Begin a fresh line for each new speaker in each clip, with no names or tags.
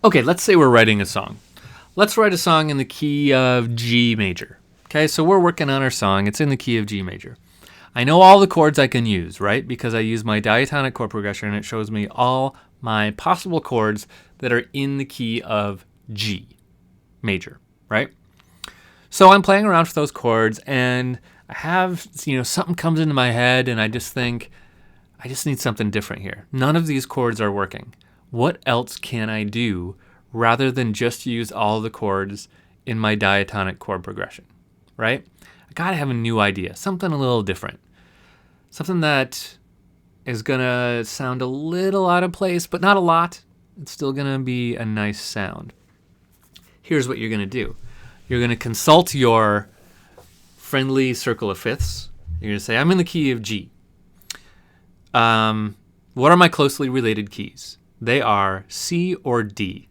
Okay, let's say we're writing a song. Let's write a song in the key of G major. Okay, so we're working on our song. It's in the key of G major. I know all the chords I can use, right? Because I use my diatonic chord progression and it shows me all my possible chords that are in the key of G major, right? So I'm playing around with those chords and I have, something comes into my head and I just think, I just need something different here. None of these chords are working. What else can I do rather than just use all the chords in my diatonic chord progression, right? I gotta have a new idea, something a little different. Something that is gonna sound a little out of place, but not a lot. It's still gonna be a nice sound. Here's what you're gonna do. You're gonna consult your friendly circle of fifths. You're gonna say, I'm in the key of G. What are my closely related keys? They are C or D.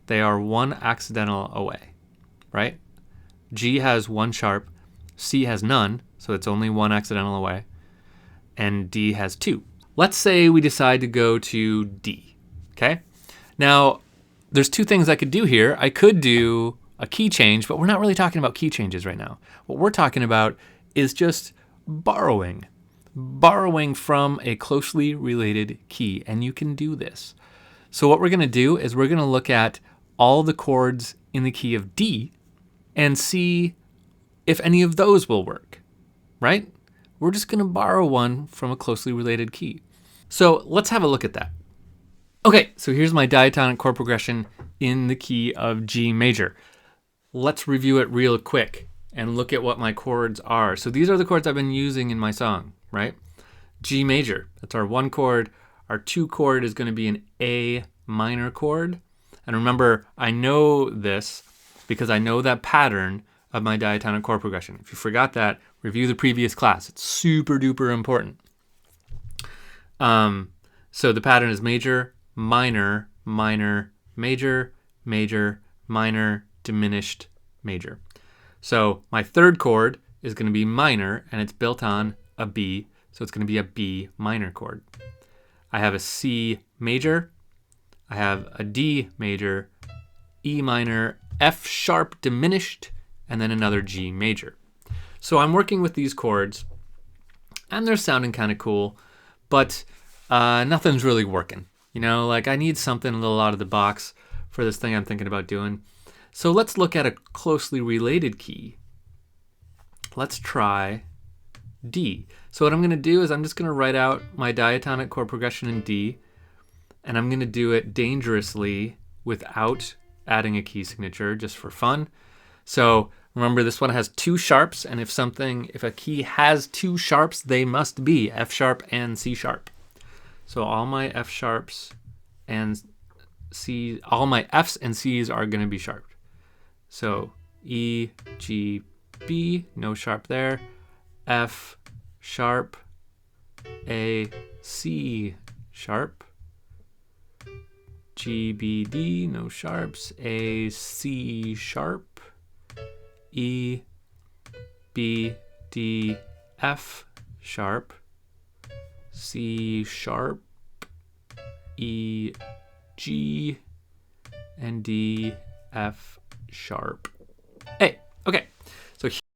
They are one accidental away, right? G has one sharp, C has none, so it's only one accidental away, and D has two. Let's say we decide to go to D, okay? Now, there's two things I could do here. I could do a key change, but we're not really talking about key changes right now. What we're talking about is just borrowing from a closely related key, and you can do this. So what we're going to do is we're going to look at all the chords in the key of D and see if any of those will work, right? We're just going to borrow one from a closely related key. So let's have a look at that. Okay, so here's my diatonic chord progression in the key of G major. Let's review it real quick and look at what my chords are. So these are the chords I've been using in my song, right? G major, that's our one chord. Our two chord is going to be an A minor chord. And remember, I know this because I know that pattern of my diatonic chord progression. If you forgot that, review the previous class. It's super duper important. So the pattern is major, minor, minor, major, major, minor, diminished, major. So my third chord is going to be minor, and it's built on a B, so it's going to be a B minor chord. I have a C major, I have a D major, E minor, F sharp diminished, and then another G major. So I'm working with these chords, and they're sounding kind of cool, but nothing's really working. I need something a little out of the box for this thing I'm thinking about doing. So let's look at a closely related key. Let's try D. So what I'm going to do is I'm just going to write out my diatonic chord progression in D, and I'm going to do it dangerously without adding a key signature, just for fun. So remember, this one has two sharps, and if a key has two sharps, they must be F sharp and C sharp. So all my F sharps and C, all my Fs and Cs are going to be sharp. So E, G, B, no sharp there. F sharp, A, C sharp. G, B, D, no sharps. A, C sharp. E, B, D, F sharp. C sharp, E, G, and D, F sharp, A. Okay,